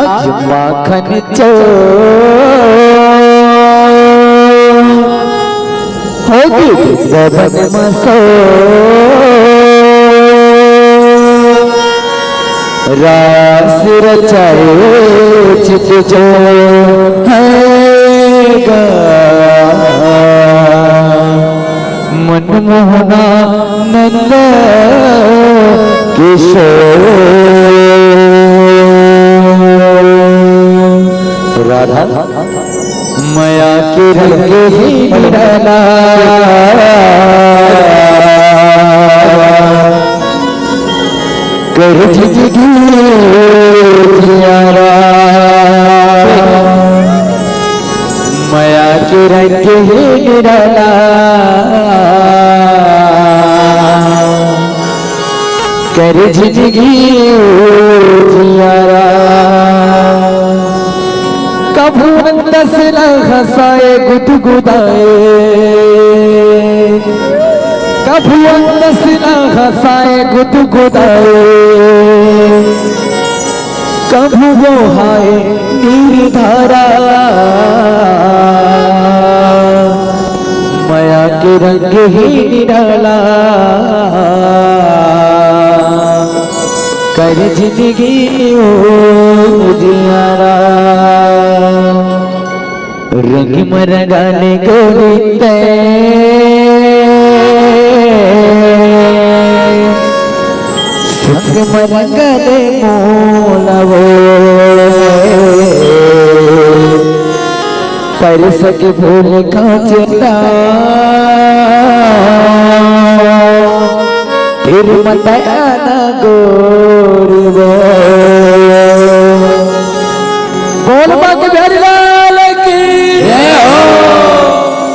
आज माखन चो होगी बबन मसो रास रचाए चित जो है गा मनमोहना नंद किशोर राधा माया के रंग ही निराला कर जिंदगी जियारा माया के रंग ही निराला कर जिंदगी जियारा कभू दसला हंसाए गुदगुदाए कभू दसला हंसाए गुदगुदाए कभू वो हाय नीरधारा माया के रंग ही निराला कर जिंदगी जियारा रंग मरगाने गोविंदे सुख मरगले मोलवो पर सके भूल का चेता फिर मताना गोरी बोल बात बिहारी लाल की जय हो।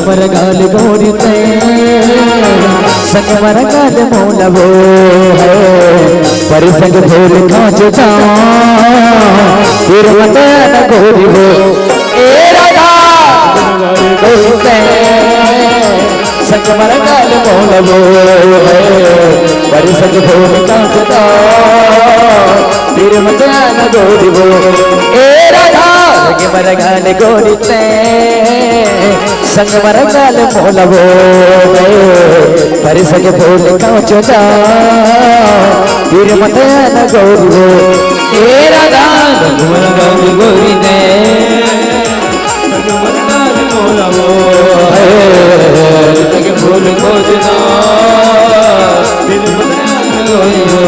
मरगाल गोरिते संग मरगाल मोलवो है पर संग भूल कांचता फिर मताना गोरी हो ए राधा गोरिते संग मरगाल मोलवो है पर संग भूल कांचता फिर मताना गोरी हो ए राधा संग मरगाल गोरिते संग मरगाल मोलवो पर सके भूल कांचता फिर मताना गोरी हो ए राधा संग मरगाल गोरी ने संग मरगाल मोलवो सके भूल कांचता फिर मताना गोरी हो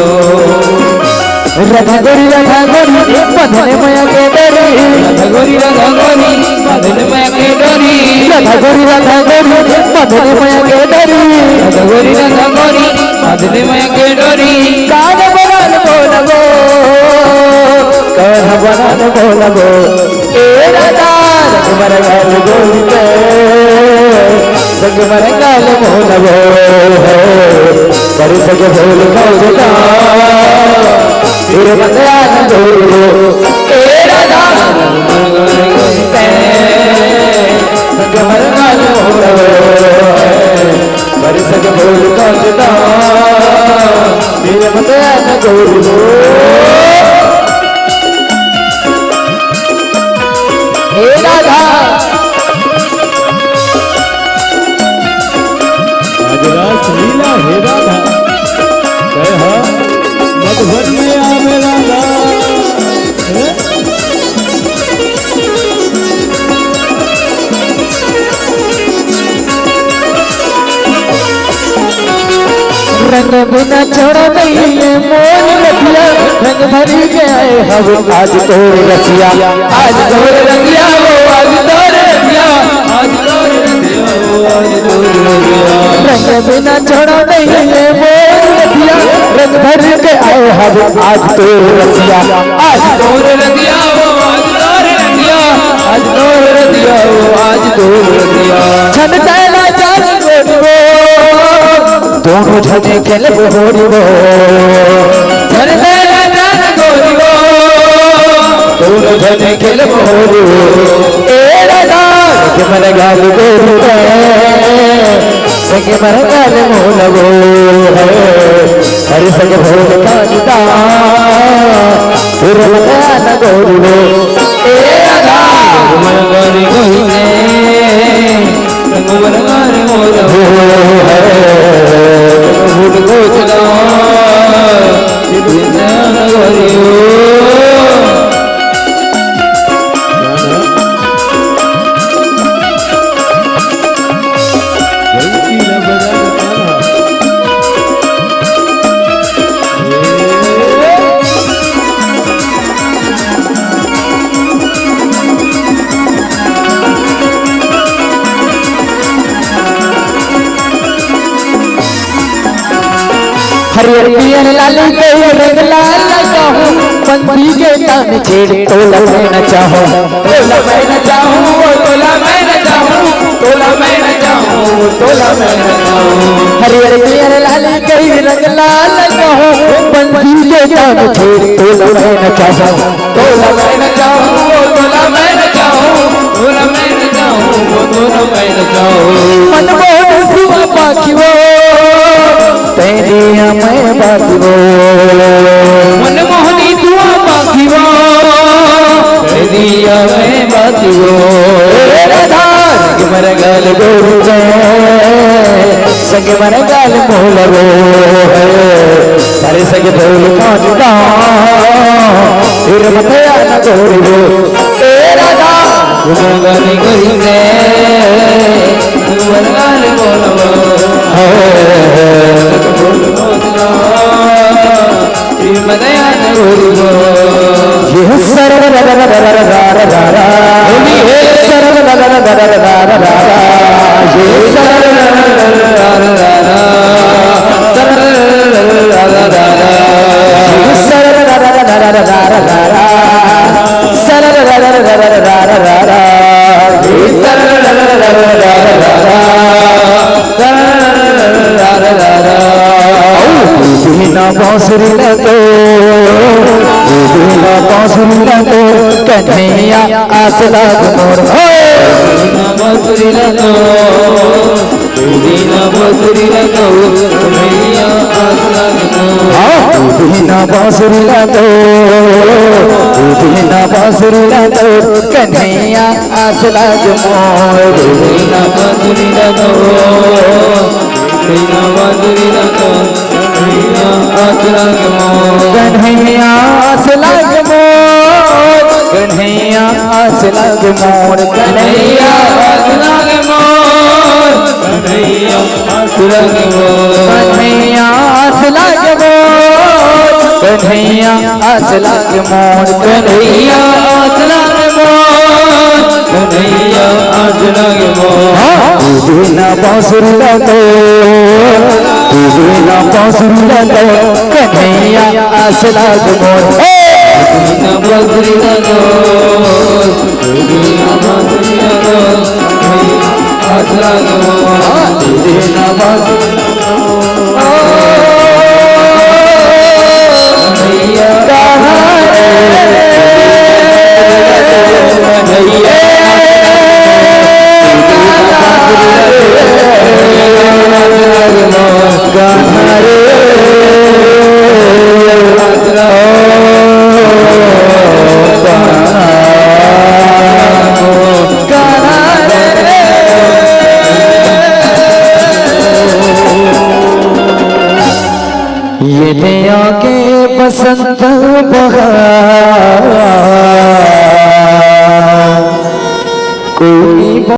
राधा गोरी बंधन माया के डोरी राधा गोरी बंधन माया के डोरी राधा गोरी बंधन माया के डोरी राधा गोरी बंधन माया के डोरी कान बरान बोलबो कान बरान बोलबो ए राधा संग मरगाल गोरी पे संग मरगाल बोलबो कर सके भूल कांचता फिर मताना गोरी हो ए राधा संग मरगाल मोलवो पर सके भूल कांचता फिर मताना गोरी हो हे राधा आज रास लीला हे राधा कह मधुबन में आवे राधा रंग बिना छोड़ा नहीं है मोर रतिया रंग भरी के आए हम आज तोर रसिया आज तोर रतिया वो आज तोर रतिया आज तोर रतिया वो आज तोर रतिया रंग बिना छोड़ा नहीं है मोर रतिया रंग भरी के आए हम आज तोर रसिया आज तोर रतिया वो आज तोर रतिया आज तोर रतिया वो आज तोर रतिया छन तैला जान गोरी दोनों झने खेल होरी वो छन तैला जान गोरी दोनों झने खेल होरी ए राजा के मन गाल गोरी सके मन गाल मोलवो है हरि सके भोग का गीता फिर मन गोरी वो ए राजा मन गोरी गोरी मन गाल मोलवो है भूल को चला बिना गोरी हरियर पियर लाल के रंग लाल चाहूं बंदी के तान छेड़ तोला मैं न चाहूं तोला मैं न चाहूं तोला मैं न चाहूं तोला मैं न चाहूं तोला मैं न चाहूं हरियर पियर लाल के रंग लाल चाहूं बंदी के तान छेड़ तोला मैं न चाहूं तोला मैं न चाहूं तोला मैं न चाहूं तोला मैं न चाहूं तोला मैं न चाहूं मन मोहन सुआ पाखियो तेरिया मैं बातिवो मन मोहनी दुआ बातिवो तेरिया मैं बातिवो राधा संग मर गाल गोरू संग मर गाल मोलवो सारे संग ढोल कांटा फिर मतया न गोरू राधा मर गाल गोरू मर गाल मोलवो बांसुरी लगो बांसुरी लगो कन्हैया आस लाग मोर बांसुरी लगो बांसुरी लगो कन्हैया आस लाग मोर बांसुरी लगो बांसुरी लगो कन्हैया आस लाग मोर बांसुरी लगो बांसुरी लगो कन्हैया आस लाग मोर कन्हैया आस लाग मोर कन्हैया आस लाग मोर कन्हैया आस लाग मोर कन्हैया आस लाग मोर कन्हैया आस लाग मोर कन्हैया आस लाग मोर कन्हैया आस लाग मोर बिना बांसुरी लगो बिना बांसुरी लगो कन्हैया आस लाग मोर बिना बांसुरी लगो बिना बांसुरी लगो कन्हैया आस लाग मोर बिना बांसुरी लगो कन्हैया ये नया के बसंत बहार कोई